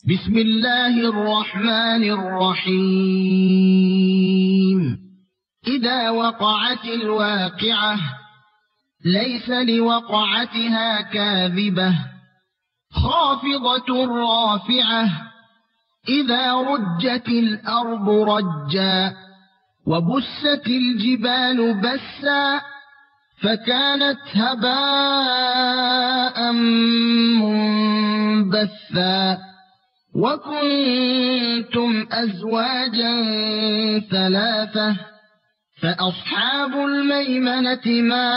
بسم الله الرحمن الرحيم. إذا وقعت الواقعة ليس لوقعتها كاذبة خافضة رافعة إذا رجت الأرض رجا وبست الجبال بسا فكانت هباء منبثا وكنتم أزواجا ثلاثة فأصحاب الميمنة ما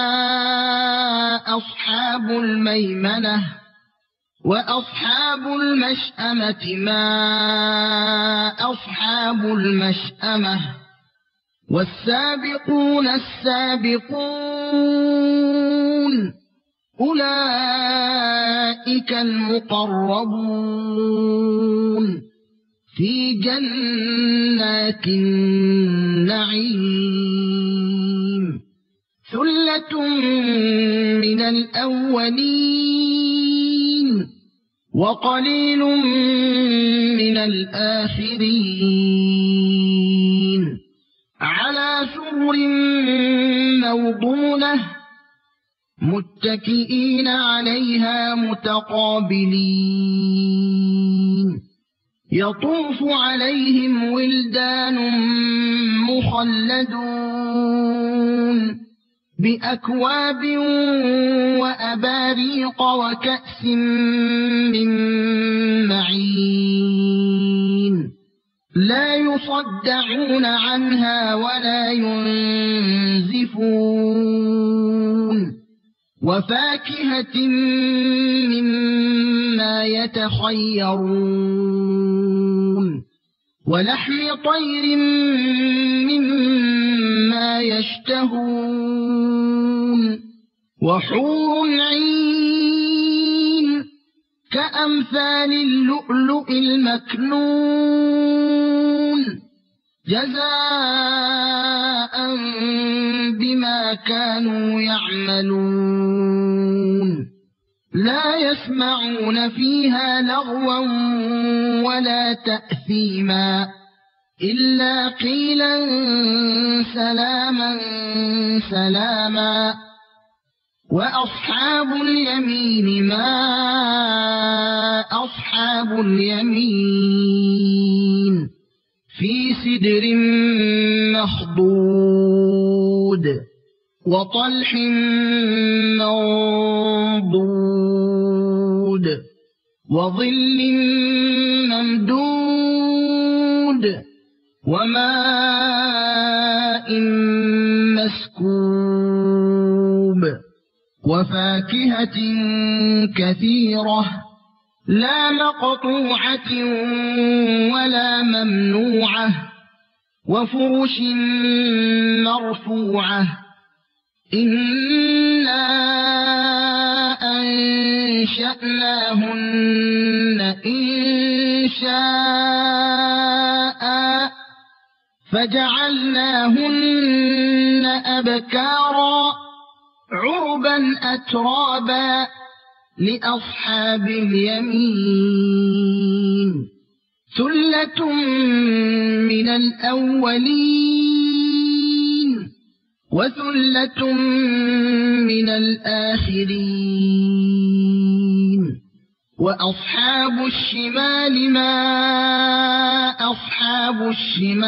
أصحاب الميمنة وأصحاب المشأمة ما أصحاب المشأمة والسابقون السابقون أولئك المقربون في جنات النعيم ثلة من الأولين وقليل من الآخرين على سرر موضونة متكئين عليها متقابلين يطوف عليهم ولدان مخلدون بأكواب وأباريق وكأس من معين لا يصدعون عنها ولا ينزفون وفاكهة مما يتخيرون ولحم طير مما يشتهون وحور عين كأمثال اللؤلؤ المكنون جزاء بما كانوا يعملون لا يسمعون فيها لغوا ولا تأثيما إلا قيلا سلاما سلاما وأصحاب اليمين ما أصحاب اليمين في سدر مخضود وطلح منضود وظل ممدود وماء مسكوب وفاكهة كثيرة لا مقطوعة ولا ممنوعة وفرش مرفوعة إنا أنشأناهن إنشاء فجعلناهن أبكارا عربا أترابا لأصحاب اليمين ثلة من الأولين وثلة من الآخرين وأصحاب الشمال ما أصحاب الشمال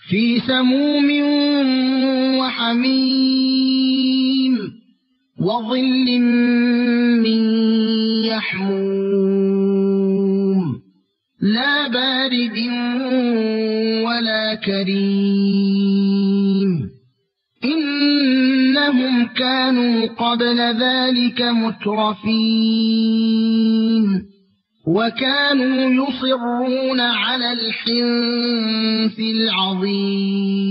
في سموم وحميم وظل من يحموم لا بارد ولا كريم إنهم كانوا قبل ذلك مترفين وكانوا يصرون على الحنث العظيم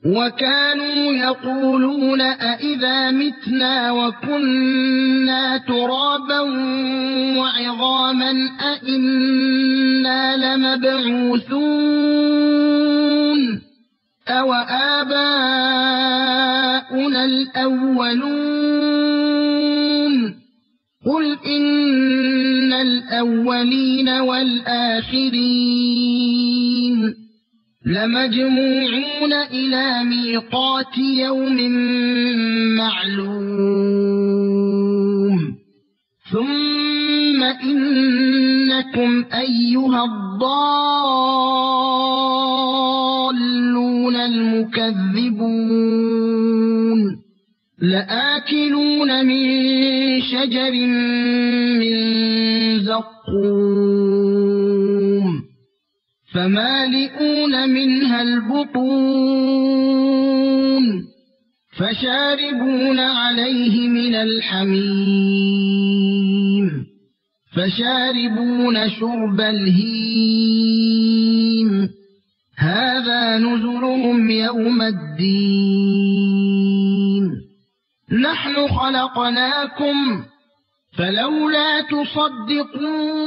وكانوا يقولون أئذا متنا وكنا ترابا وعظاما أئنا لمبعوثون أو آباؤنا الأولون قل إن الأولين والآخرين لمجموعون إلى ميقات يوم معلوم ثم إنكم أيها الضالون المكذبون لآكلون من شجر من زقوم فمالئون منها البطون فشاربون عليه من الحميم فشاربون شرب الهيم هذا نزلهم يوم الدين نحن خلقناكم فلولا تصدقون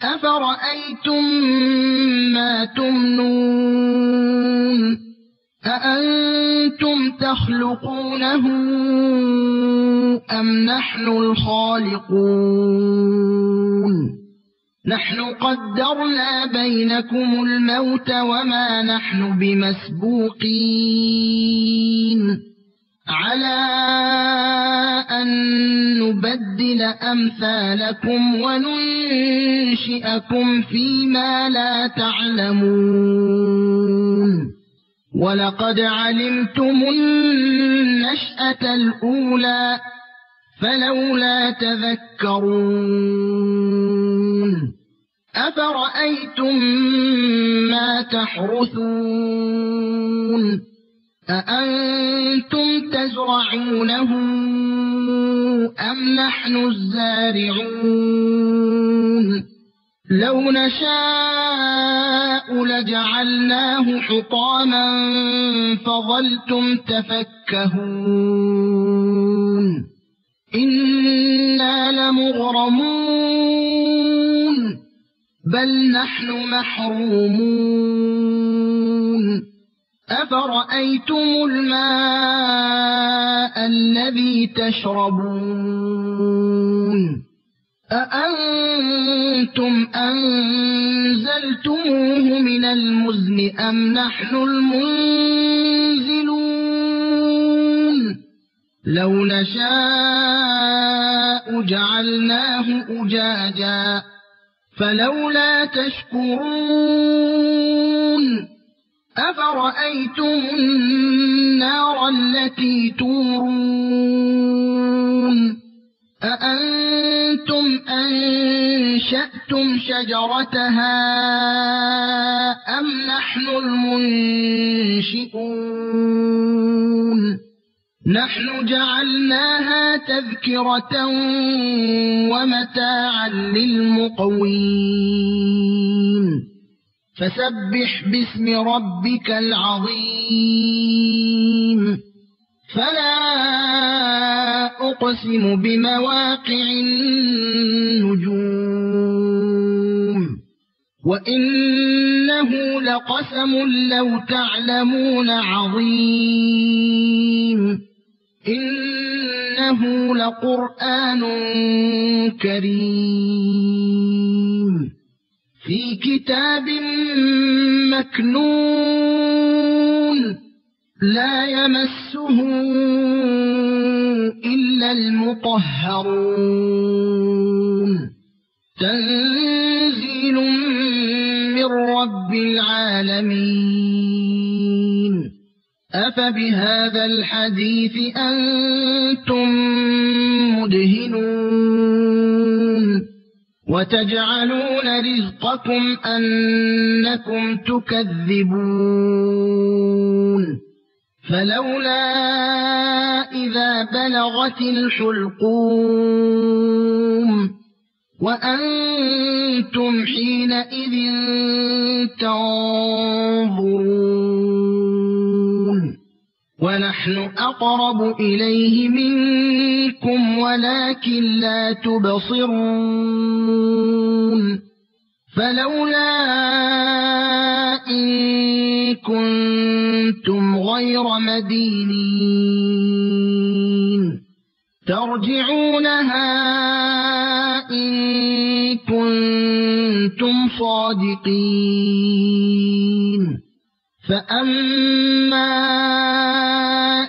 أفرأيتم ما تمنون أأنتم تخلقونه أم نحن الخالقون نحن قدرنا بينكم الموت وما نحن بمسبوقين على أن نبدل أمثالكم وننشئكم فيما لا تعلمون ولقد علمتم النشأة الأولى فلولا تذكرون أفرأيتم ما تحرثون أأنتم تزرعونه أم نحن الزارعون لو نشاء لجعلناه حطاما فظلتم تفكهون إنا لمغرمون بل نحن محرومون أفرأيتم الماء الذي تشربون أأنتم أنزلتموه من المزن أم نحن المنزلون لو نشاء جعلناه أجاجا فلولا تشكرون أفرأيتم النار التي تورون أأنتم أنشأتم شجرتها أم نحن المنشئون نحن جعلناها تذكرة ومتاعا للمقوين فسبح باسم ربك العظيم فلا أقسم بمواقع النجوم وإنه لقسم لو تعلمون عظيم إنه لقرآن كريم في كتاب مكنون لا يمسه إلا المطهرون تنزيل من رب العالمين أفبهذا الحديث أنتم مدهنون وتجعلون رزقكم أنكم تكذبون فلولا إذا بلغت الحلقوم وأنتم حينئذ تنظرون ونحن أقرب إليه منكم ولكن لا تبصرون فلولا إن كنتم غير مدينين ترجعونها الصادقين فأما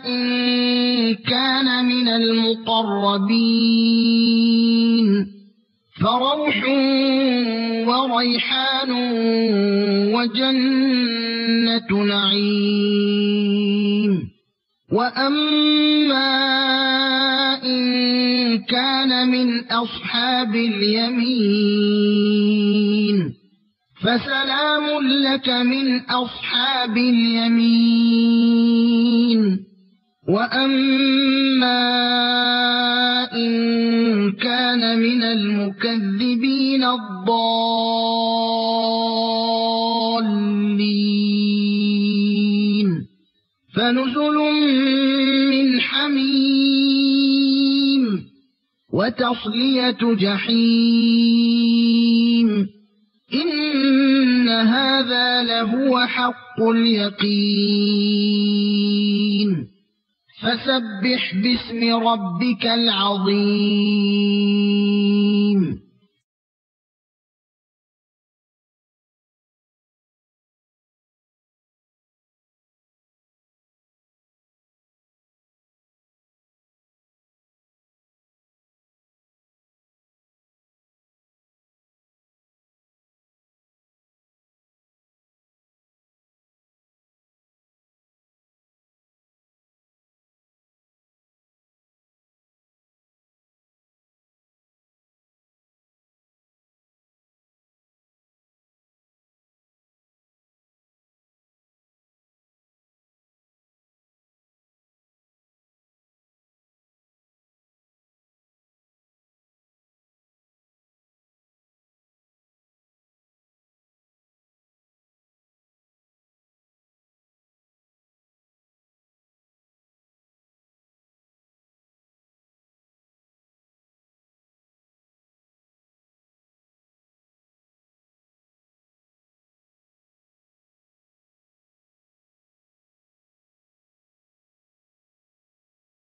إن كان من المقربين فروح وريحان وجنة نعيم وأما إن كان من أصحاب اليمين فسلام لك من أصحاب اليمين وأما إن كان من المكذبين الضالين فنزل من حميم وتصلية جحيم إن هذا لهو حق اليقين فسبح باسم ربك العظيم